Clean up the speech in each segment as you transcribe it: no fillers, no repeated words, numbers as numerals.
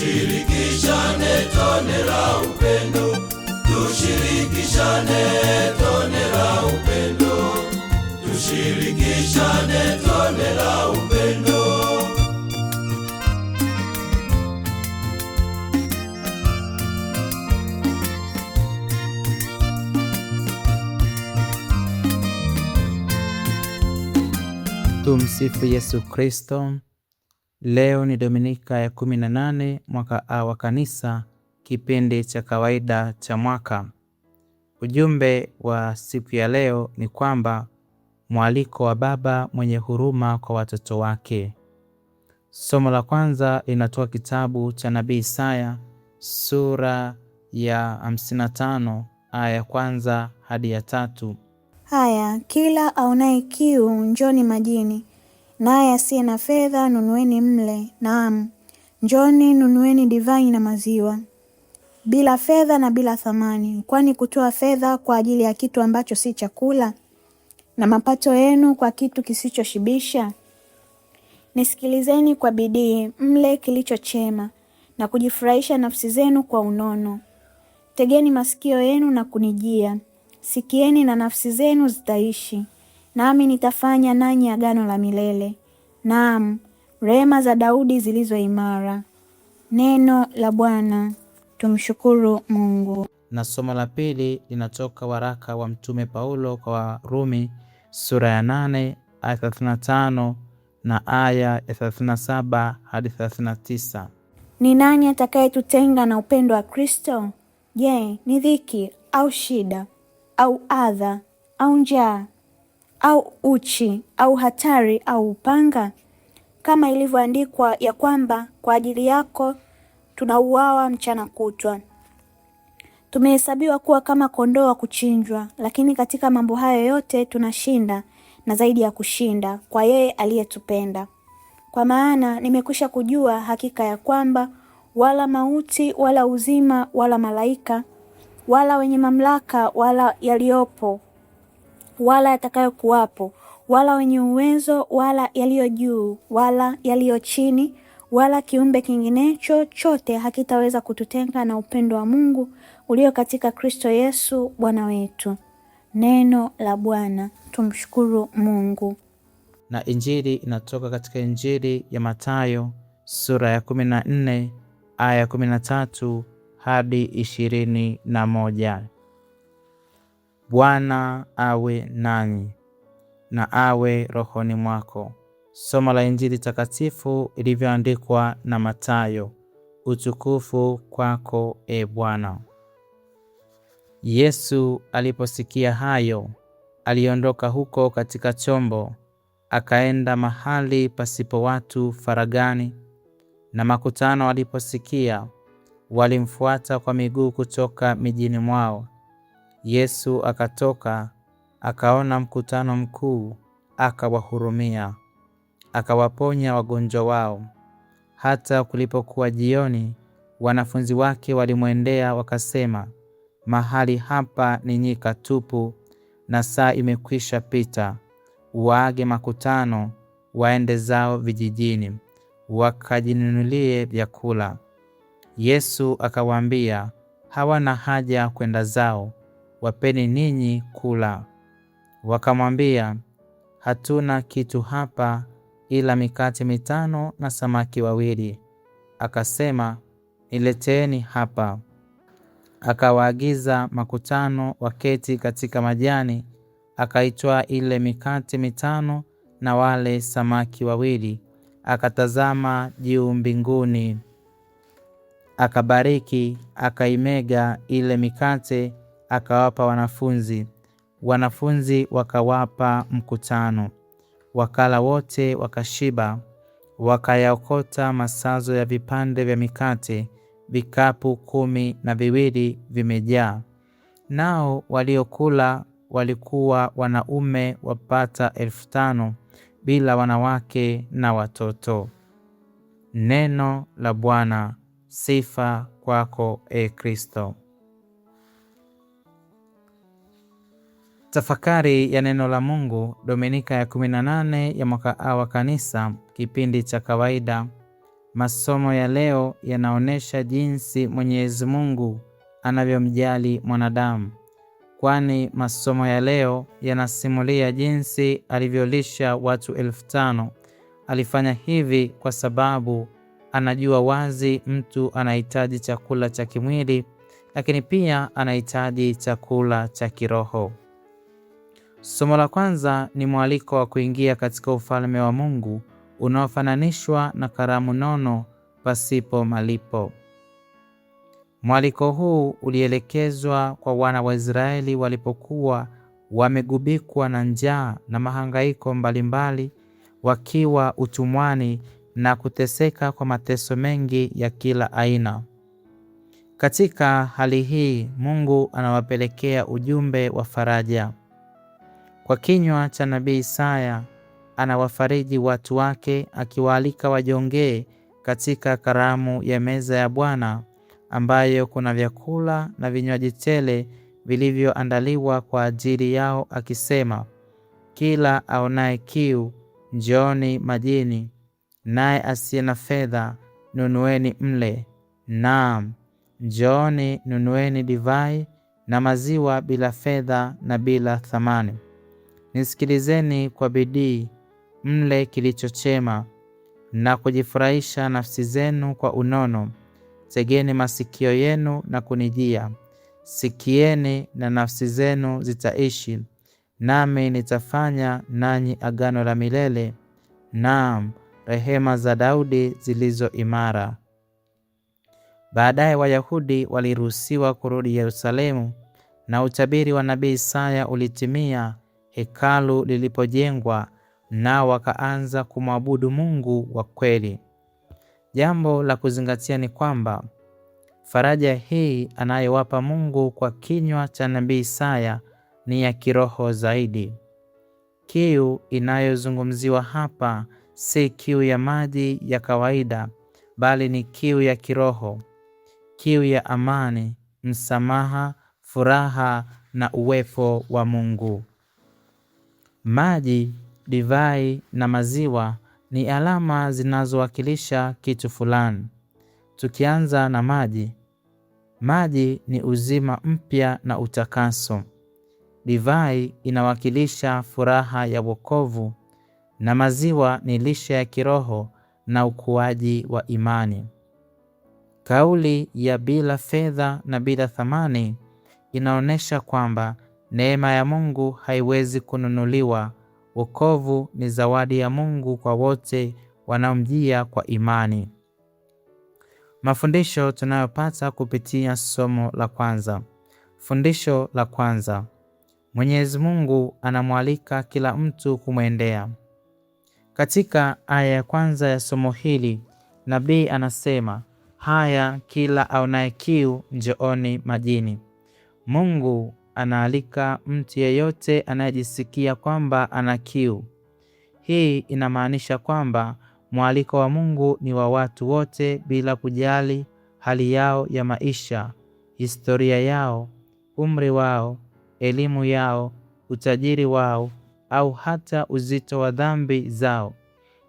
Tushirikishane tone la upendo, tushirikishane tone la upendo, tushirikishane tone la upendo. Tumsifu Yesu Kristo. Leo ni Dominika ya 18 mwaka A wa Kanisa, kipindi cha kawaida cha mwaka. Ujumbe wa siku ya leo ni kwamba mwaliko wa Baba mwenye huruma kwa watoto wake. Somo la kwanza linatoka kitabu cha Nabii Isaya sura ya 55 aya ya kwanza hadi ya 3. Haya, kila aonaye kiu njoni majini, naye asiye na fedha nunueni mle. Naam, njoni nunueni divai na maziwa, bila fedha na bila thamani. Kwani kutoa fedha kwa ajili ya kitu ambacho si chakula, na mapato yenu kwa kitu kisichoshibisha? Nisikilizeni kwa bidii, mle kilicho chema, na kujifurahisha nafsi zenu kwa unono. Tegeni masikio yenu na kunijia, sikieni na nafsi zenu zitaishi, nami nitafanya nanyi agano la milele. Naam, rehema za Daudi zilizo imara. Neno la Bwana. Tumshukuru Mungu. Na somo la pili linatoka waraka wa Mtume Paulo kwa Warumi sura ya 8 aya 35 na aya ya 37 hadi 39. Ni nani atakayetutenga na upendo wa Kristo? Je, ni dhiki au shida au adha au njaa au uchi au hatari au upanga? Kama ilivyoandikwa ya kwamba kwa ajili yako tunauawa mchana kutwa, tumehesabiwa kuwa kama kondoo wa kuchinjwa. Lakini katika mambo hayo yote tunashinda, na zaidi ya kushinda, kwa yeye aliyetupenda. Kwa maana nimekwisha kujua hakika ya kwamba wala mauti wala uzima wala malaika wala wenye mamlaka wala yaliopo wala yatakayokuwapo wala wenye uwezo wala yaliyo juu wala yaliyo chini wala kiumbe kinginecho chote hakitaweza kututenga na upendo wa Mungu ulio katika Kristo Yesu Bwana wetu. Neno la Bwana. Tumshukuru Mungu. Na Injili inatoka katika Injili ya Mathayo sura ya 14 aya ya 13 hadi 21. Bwana awe nanyi na awe rohoni mwako. Somo la Injili takatifu ilivyoandikwa na Mathayo. Utukufu kwako, e Bwana. Yesu aliposikia hayo, aliondoka huko katika chombo, akaenda mahali pasipo watu faragani, na makutano waliposikia, walimfuata kwa miguu kutoka mijini mwao. Yesu akatoka, akaona mkutano mkuu, akawahurumia, akawaponya wagonjwa wao. Hata kulipokuwa jioni, wanafunzi wake walimwendea wakasema, mahali hapa ni nyika tupu, na saa imekwisha pita. Waage makutano waende zao vijijini, wakajinunulie vyakula. Yesu akawaambia, hawana haja kwenda zao, wapeni ninyi kula. Wakamwambia, hatuna kitu hapa ila mikate 5 na samaki 2. Akasema, nileteeni hapa. Akawaagiza makutano waketi katika majani, akaitwaa ile mikate 5 na wale samaki 2, akatazama juu mbinguni, akabariki, akaimega ile mikate, akawapa wanafunzi. Wanafunzi wakawapa mkutano. Wakala wote wakashiba, wakayaokota masazo ya vipande vya mikate, vikapu 12 vimejaa. Nao waliokula walikuwa wanaume wapata 5,000 bila wanawake na watoto. Neno la Bwana. Sifa kwako, e Kristo. Tafakari ya neno la Mungu, Dominika ya 18 ya mwaka A wa Kanisa, kipindi cha kawaida. Masomo ya leo yanaonyesha jinsi Mwenyezi Mungu anavyomjali mwanadamu, kwani masomo ya leo yanasimulia jinsi alivyolisha watu 5,000. Alifanya hivi kwa sababu anajua wazi mtu anahitaji chakula cha kimwili, lakini pia anahitaji chakula cha kiroho. Somo la kwanza ni mwaliko wa kuingia katika ufalme wa Mungu unaofananishwa na karamu nono pasipo malipo. Mwaliko huu ulielekezwa kwa wana wa Israeli walipokuwa wamegubikwa na njaa na mahangaiko mbalimbali, wakiwa utumwani na kuteseka kwa mateso mengi ya kila aina. Katika hali hii, Mungu anawapelekea ujumbe wa faraja. Kwa kinywa cha nabii Isaya, anawafariji watu wake, akiwaalika wajongee katika karamu ya meza ya Bwana, ambayo kuna vyakula na vinywaji tele vilivyoandaliwa kwa ajili yao, akisema, kila aonaye kiu, njooni majini, naye asiye na fedha, nunueni mle. Naam, njooni nunueni divai na maziwa bila fedha na bila thamani. Nisikilizeni kwa bidii, mle kilicho chema, na kujifurahisha nafsi zenu kwa unono. Tegeni masikio yenu na kunijia, sikieni na nafsi zenu zitaishi, nami nitafanya nanyi agano la milele, naam, rehema za Daudi zilizo imara. Baadaye Wayahudi waliruhusiwa kurudi Yerusalemu, na utabiri wa nabii Isaya ulitimia hekalu lilipojengwa, nao wakaanza kumwabudu Mungu wa kweli. Jambo la kuzingatia ni kwamba faraja hii anayowapa Mungu kwa kinywa cha nabii Isaya ni ya kiroho zaidi. Kiu inayozungumziwa hapa si kiu ya maji ya kawaida, bali ni kiu ya kiroho, kiu ya amani, msamaha, furaha na uwepo wa Mungu. Maji, divai na maziwa ni alama zinazowakilisha kitu fulani. Tukianza na maji. Maji ni uzima mpya na utakaso. Divai inawakilisha furaha ya wokovu, na maziwa ni lishe ya kiroho na ukuaji wa imani. Kauli ya bila fedha na bila thamani inaonyesha kwamba neema ya Mungu haiwezi kununuliwa. Wokovu ni zawadi ya Mungu kwa wote wanaomjia kwa imani. Mafundisho tunayopata kupitia somo la kwanza. Fundisho la kwanza: Mwenyezi Mungu anamwalika kila mtu kumwendea. Katika aya ya kwanza ya somo hili, nabii anasema, haya, kila aonaye kiu, njooni majini. Mungu anaalika mtu yeyote anayejisikia kwamba ana kiu. Hii inamaanisha kwamba mwaliko wa Mungu ni wa watu wote bila kujali hali yao ya maisha, historia yao, umri wao, elimu yao, utajiri wao au hata uzito wa dhambi zao.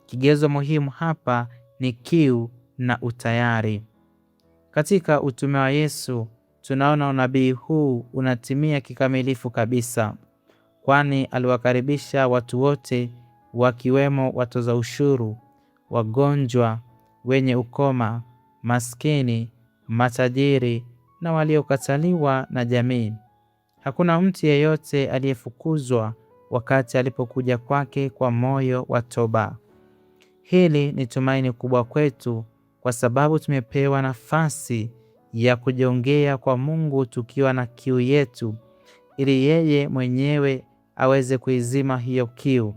Kigezo muhimu hapa ni kiu na utayari. Katika utume wa Yesu, tunaona unabii huu unatimia kikamilifu kabisa, kwani aliwakaribisha watu wote, wakiwemo watoza ushuru, wagonjwa, wenye ukoma, maskini, matajiri na waliokataliwa na jamii. Hakuna mtu yeyote aliyefukuzwa wakati alipokuja kwake kwa moyo wa toba. Hili ni tumaini kubwa kwetu, kwa sababu tumepewa nafasi ya kujongea kwa Mungu tukiwa na kiu yetu, ili yeye mwenyewe aweze kuizima hiyo kiu.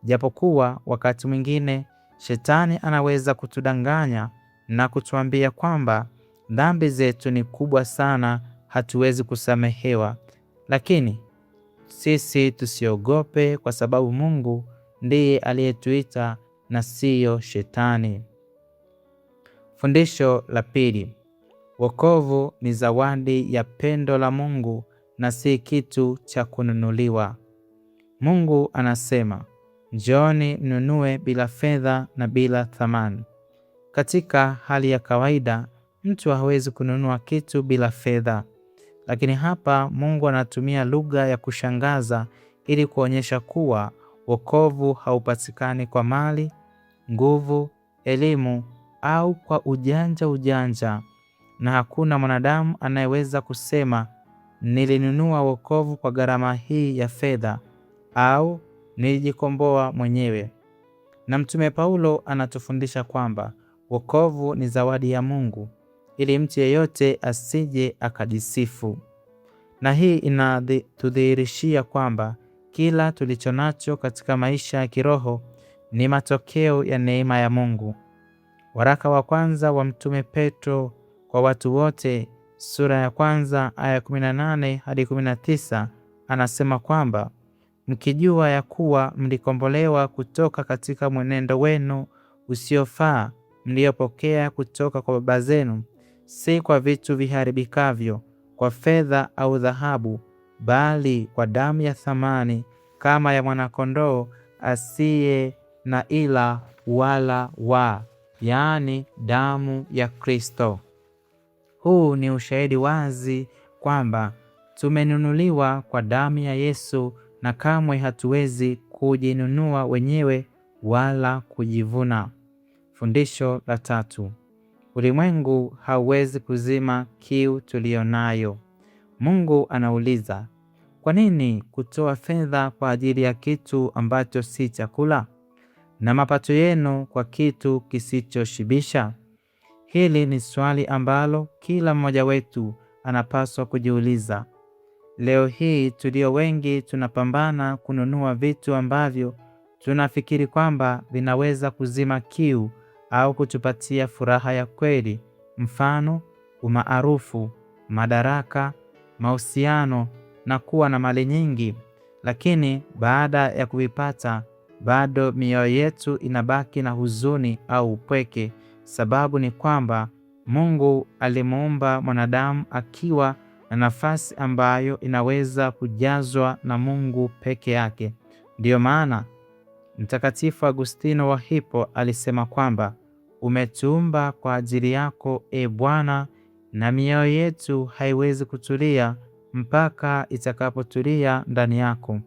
Japokuwa wakati mwingine Shetani anaweza kutudanganya na kutuambia kwamba dhambi zetu ni kubwa sana, hatuwezi kusamehewa. Lakini sisi tusiogope, kwa sababu Mungu ndiye aliyetuita na siyo Shetani. Fundisho la pili: wokovu ni zawadi ya pendo la Mungu na si kitu cha kununuliwa. Mungu anasema, njooni mnunue bila fedha na bila thamani. Katika hali ya kawaida, mtu hawezi kununua kitu bila fedha. Lakini hapa Mungu anatumia lugha ya kushangaza ili kuonyesha kuwa wokovu haupatikani kwa mali, nguvu, elimu au kwa ujanja. Na hakuna mwanadamu anayeweza kusema nilinunua wokovu kwa gharama hii ya fedha au nilijikomboa mwenyewe. Na Mtume Paulo anatufundisha kwamba wokovu ni zawadi ya Mungu ili mtu yeyote asije akajisifu. Na hii inatudhihirishia kwamba kila tulichonacho katika maisha ya kiroho ni matokeo ya neema ya Mungu. Waraka wa kwanza wa Mtume Petro kwa watu wote, sura ya 1 aya 18 hadi 19, anasema kwamba mkijua ya kuwa mlikombolewa kutoka katika mwenendo wenu usiofaa mliopokea kutoka kwa baba zenu, si kwa vitu viharibikavyo, kwa fedha au dhahabu, bali kwa damu ya thamani kama ya mwanakondoo asiye na ila wala wa, yaani damu ya Kristo. Huu ni ushahidi wazi kwamba tumenunuliwa kwa damu ya Yesu na kamwe hatuwezi kujinunua wenyewe wala kujivuna. Fundisho la 3. Ulimwengu hauwezi kuzima kiu tulionayo. Mungu anauliza, kwa nini kutoa fedha kwa ajili ya kitu ambacho si chakula na mapato yenu kwa kitu kisichoshibisha? Hili ni swali ambalo kila mmoja wetu anapaswa kujiuliza. Leo hii tulio wengi tunapambana kununua vitu ambavyo tunafikiri kwamba vinaweza kuzima kiu au kutupatia furaha ya kweli, mfano umaarufu, madaraka, mahusiano na kuwa na mali nyingi. Lakini baada ya kuvipata, bado mioyo yetu inabaki na huzuni au upweke. Sababu ni kwamba Mungu alimuumba mwanadamu akiwa na nafasi ambayo inaweza kujazwa na Mungu peke yake. Ndiyo maana Mtakatifu Agustino wa Hippo alisema kwamba umetuumba kwa ajili yako, e Bwana, na mioyo yetu haiwezi kutulia mpaka itakapotulia ndani yako.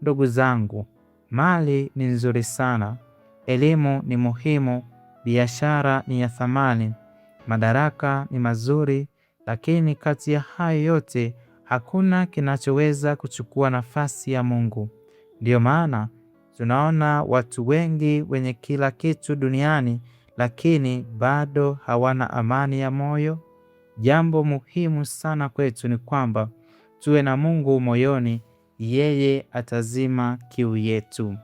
Ndugu zangu, mali ni nzuri sana, elimu ni muhimu, biashara ni ya thamani, madaraka ni mazuri, lakini kati ya hayo yote hakuna kinachoweza kuchukua nafasi ya Mungu. Ndiyo maana tunaona watu wengi wenye kila kitu duniani lakini bado hawana amani ya moyo. Jambo muhimu sana kwetu ni kwamba tuwe na Mungu moyoni, yeye atazima kiu yetu.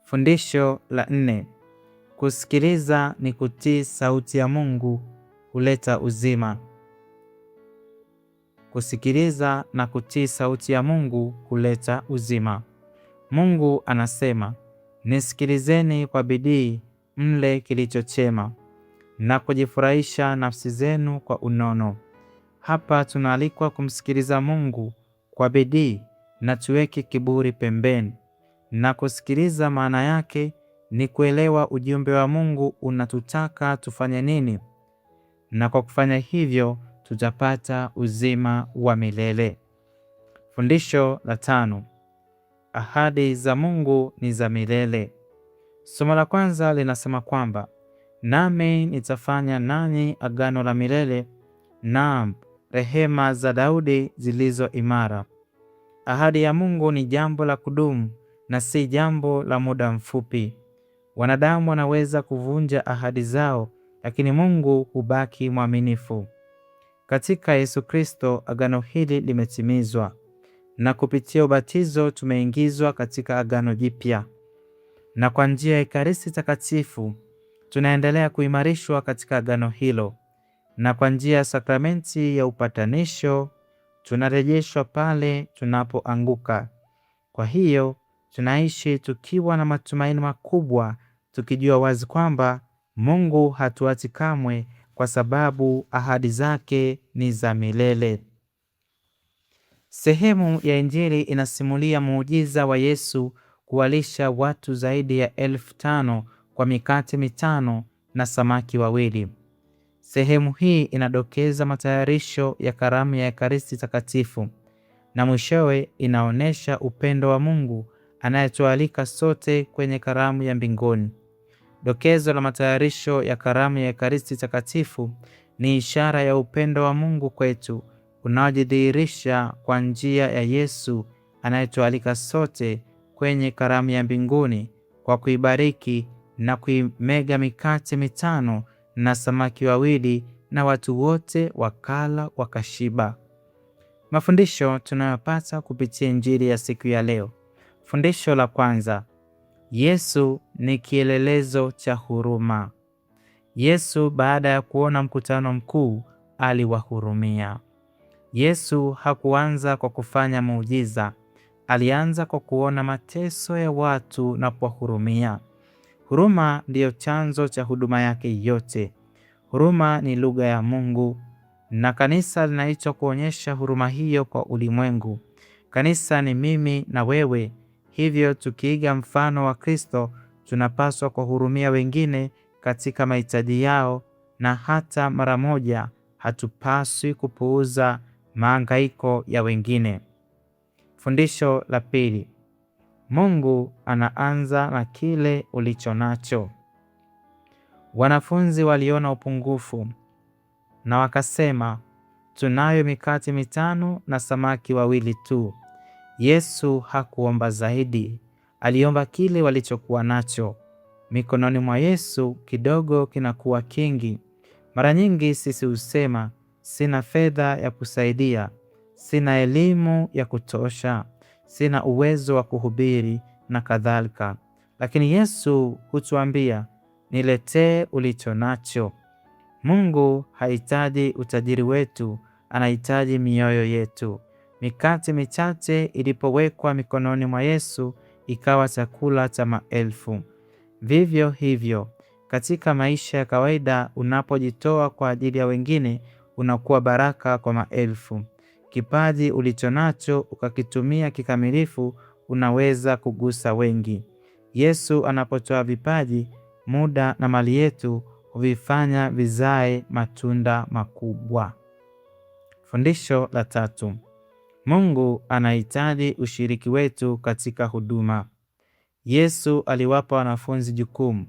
Fundisho la 4. Kusikiliza ni kutii sauti ya Mungu huleta uzima. Kusikiliza na kutii sauti ya Mungu huleta uzima. Mungu anasema, nisikilizeni kwa bidii mle kilicho chema na kujifurahisha nafsi zenu kwa unono. Hapa tunaalikwa kumsikiliza Mungu kwa bidii na tuweke kiburi pembeni. Na kusikiliza maana yake ni kuelewa ujumbe wa Mungu unatutaka tufanye nini. Na kwa kufanya hivyo tutapata uzima wa milele. Fundisho la 5. Ahadi za Mungu ni za milele. Somo la kwanza linasema kwamba nami nitafanya nanyi agano la milele, naam, rehema za Daudi zilizo imara. Ahadi ya Mungu ni jambo la kudumu na si jambo la muda mfupi. Wanadamu wanaweza kuvunja ahadi zao, lakini Mungu hubaki mwaminifu. Katika Yesu Kristo agano hili limetimizwa, na kupitia ubatizo tumeingizwa katika agano jipya. Na kwa njia ya Ekaristi Takatifu tunaendelea kuimarishwa katika agano hilo, na kwa njia ya sakramenti ya upatanisho tunarejeshwa pale tunapoanguka. Kwa hiyo tunaishi tukiwa na matumaini makubwa, tukijua wazi kwamba Mungu hatuachi kamwe, kwa sababu ahadi zake ni za milele. Sehemu ya Injili inasimulia muujiza wa Yesu kuwalisha watu zaidi ya 5,000 kwa mikate 5 na samaki wawili. Sehemu hii inadokeza matayarisho ya karamu ya Ekaristi Takatifu, na mwishowe inaonyesha upendo wa Mungu anayetualika sote kwenye karamu ya mbinguni. Dokezo la matayarisho ya karamu ya Ekaristi Takatifu ni ishara ya upendo wa Mungu kwetu unaojidhihirisha kwa njia ya Yesu anayetualika sote kwenye karamu ya mbinguni kwa kuibariki na kuimega mikate 5 na samaki wawili, na watu wote wakala wakashiba. Mafundisho tunayopata kupitia Injili ya siku ya leo. Fundisho la kwanza: Yesu ni kielelezo cha huruma. Yesu baada ya kuona mkutano mkuu aliwahurumia. Yesu hakuanza kwa kufanya muujiza, alianza kwa kuona mateso ya watu na kuwahurumia. Huruma ndiyo chanzo cha huduma yake yote. Huruma ni lugha ya Mungu, na kanisa linaitwa kuonyesha huruma hiyo kwa ulimwengu. Kanisa ni mimi na wewe. Hivyo tukiiga mfano wa Kristo, tunapaswa kuhurumia wengine katika mahitaji yao, na hata mara moja hatupaswi kupuuza mahangaiko ya wengine. Fundisho la pili: Mungu anaanza na kile ulicho nacho. Wanafunzi waliona upungufu na wakasema, tunayo mikate 5 na samaki wawili tu. Yesu hakuomba zaidi, aliomba kile walichokuwa nacho. Mikononi mwa Yesu kidogo kinakuwa kingi. Mara nyingi sisi husema, sina fedha ya kusaidia, sina elimu ya kutosha, sina uwezo wa kuhubiri na kadhalika. Lakini Yesu hutuambia, niletee ulicho nacho. Mungu hahitaji utajiri wetu, anahitaji mioyo yetu. Mikate michache ilipowekwa mikononi mwa Yesu ikawa chakula cha maelfu. Vivyo hivyo, katika maisha ya kawaida, unapojitoa kwa ajili ya wengine, unakuwa baraka kwa maelfu. Kipaji ulichonacho ukakitumia kikamilifu, unaweza kugusa wengi. Yesu anapotoa vipaji, muda na mali yetu, huvifanya vizae matunda makubwa. Fundisho la tatu: Mungu anahitaji ushiriki wetu katika huduma. Yesu aliwapa wanafunzi jukumu.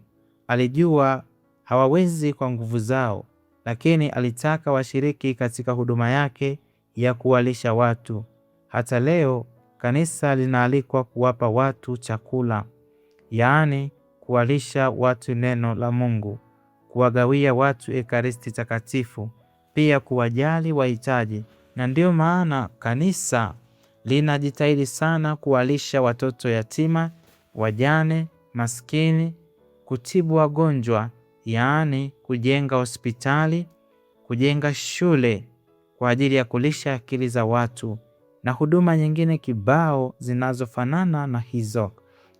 Alijua hawawezi kwa nguvu zao, lakini alitaka washiriki katika huduma yake ya kuwalisha watu. Hata leo kanisa linaalikwa kuwapa watu chakula, yaani kuwalisha watu neno la Mungu, kuwagawia watu Ekaristi Takatifu, pia kuwajali wahitaji. Na ndio maana kanisa linajitahidi sana kuwalisha watoto yatima, wajane, maskini, kutibu wagonjwa, yaani kujenga hospitali, kujenga shule kwa ajili ya kulisha akili za watu, na huduma nyingine kibao zinazofanana na hizo.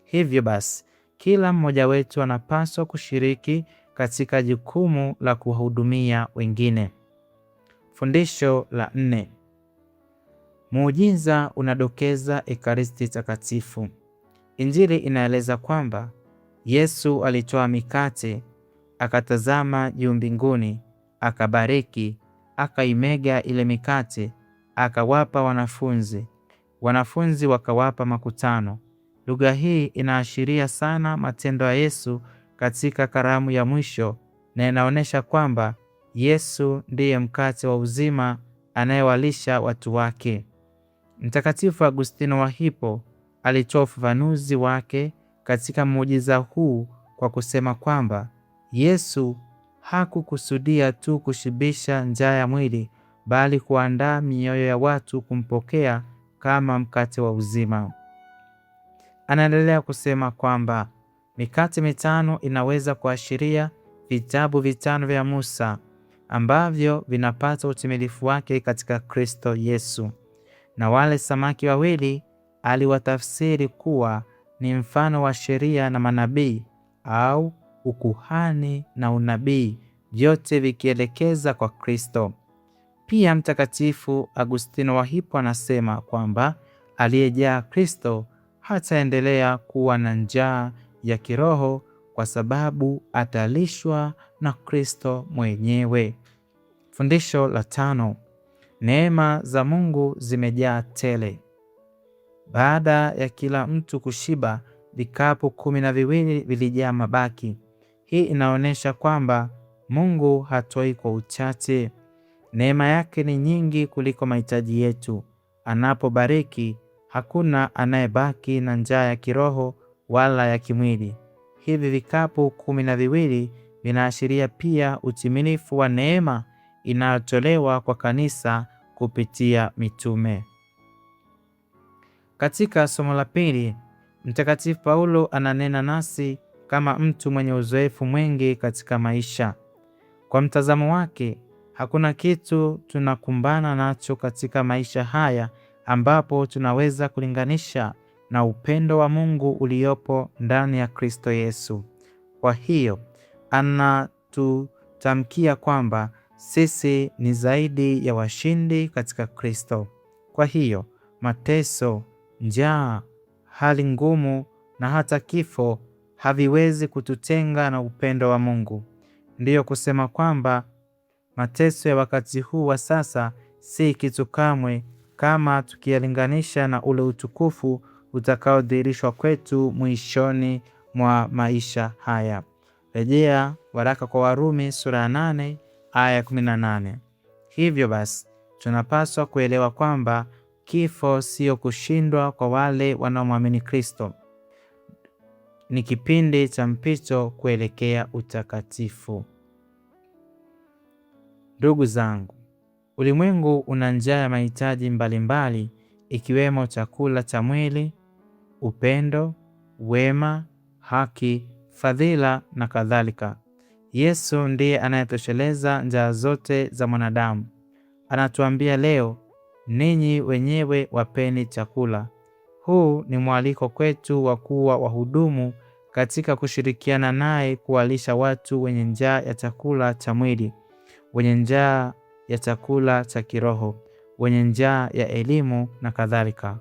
Hivyo basi, kila mmoja wetu anapaswa kushiriki katika jukumu la kuwahudumia wengine. Fundisho la 4: Muujiza unadokeza Ekaristi Takatifu. Injili inaeleza kwamba Yesu alitoa mikate, akatazama juu mbinguni, akabariki, akaimega ile mikate, akawapa wanafunzi. Wanafunzi wakawapa makutano. Lugha hii inaashiria sana matendo ya Yesu katika karamu ya mwisho, na inaonyesha kwamba Yesu ndiye mkate wa uzima anayewalisha watu wake. Mtakatifu Agustino wa Hippo alitoa ufafanuzi wake katika muujiza huu kwa kusema kwamba Yesu hakukusudia tu kushibisha njaa ya mwili, bali kuandaa mioyo ya watu kumpokea kama mkate wa uzima. Anaendelea kusema kwamba mikate 5 inaweza kuashiria vitabu 5 vya Musa ambavyo vinapata utimilifu wake katika Kristo Yesu, na wale samaki wawili aliwatafsiri kuwa ni mfano wa sheria na manabii, au ukuhani na unabii, vyote vikielekeza kwa Kristo. Pia Mtakatifu Agustino wa Hippo anasema kwamba aliyejaa Kristo hataendelea kuwa na njaa ya kiroho, kwa sababu atalishwa na Kristo mwenyewe. Fundisho la 5: neema za Mungu zimejaa tele. Baada ya kila mtu kushiba, vikapu 12 vilijaa mabaki. Hii inaonyesha kwamba Mungu hatoi kwa uchache. Neema yake ni nyingi kuliko mahitaji yetu. Anapobariki, hakuna anayebaki na njaa ya kiroho wala ya kimwili. Hivi vikapu 12 vinaashiria pia utimilifu wa neema inayotolewa kwa kanisa kupitia mitume. Katika somo la pili, Mtakatifu Paulo ananena nasi kama mtu mwenye uzoefu mwingi katika maisha. Kwa mtazamo wake, hakuna kitu tunakumbana nacho katika maisha haya ambapo tunaweza kulinganisha na upendo wa Mungu uliopo ndani ya Kristo Yesu. Kwa hiyo, anatutamkia kwamba sisi ni zaidi ya washindi katika Kristo. Kwa hiyo, mateso, njaa, hali ngumu na hata kifo haviwezi kututenga na upendo wa Mungu. Ndiyo kusema kwamba mateso ya wakati huu wa sasa si kitu kamwe kama tukiyalinganisha na ule utukufu utakaodhihirishwa kwetu mwishoni mwa maisha haya. Rejea waraka kwa Warumi sura ya 8 aya 18. Hivyo basi, tunapaswa kuelewa kwamba kifo sio kushindwa kwa wale wanaomwamini Kristo. Ni kipindi cha mpito kuelekea utakatifu. Ndugu zangu, ulimwengu una njaa ya mahitaji mbalimbali, ikiwemo chakula cha mwili, upendo, wema, haki, fadhila na kadhalika. Yesu ndiye anayetosheleza njaa zote za mwanadamu. Anatuambia leo, ninyi wenyewe wapeni chakula. Huu ni mwaliko kwetu wa kuwa wahudumu katika kushirikiana naye kuwalisha watu wenye njaa ya chakula cha mwili, wenye njaa ya chakula cha kiroho, wenye njaa ya elimu na kadhalika.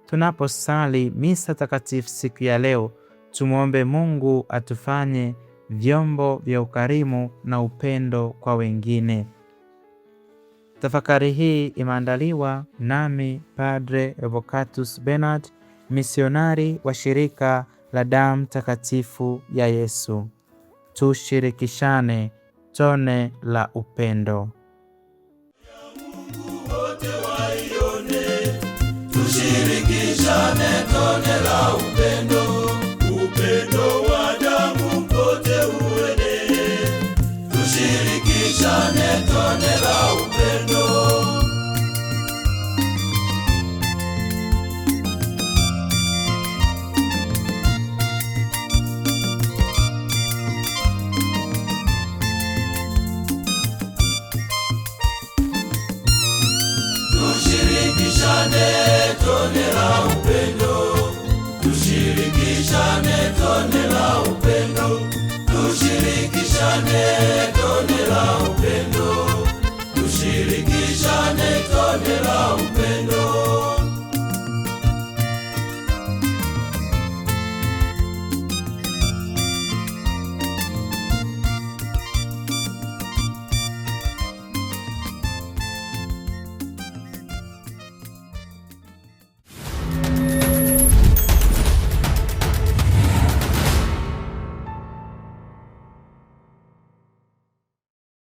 Tunaposali misa takatifu siku ya leo, tumuombe Mungu atufanye vyombo vya ukarimu na upendo kwa wengine. Tafakari hii imeandaliwa nami Padre Revocatus Bernard, misionari wa shirika la damu takatifu ya Yesu. Tushirikishane tone la upendo. Tushirikishane tone la upendo. Upendo wa damu pote uenee. Tushirikishane tone la upendo. Tushirikishane tone la upendo. Tushirikishane tone la upendo. Tushirikishane tone la upendo.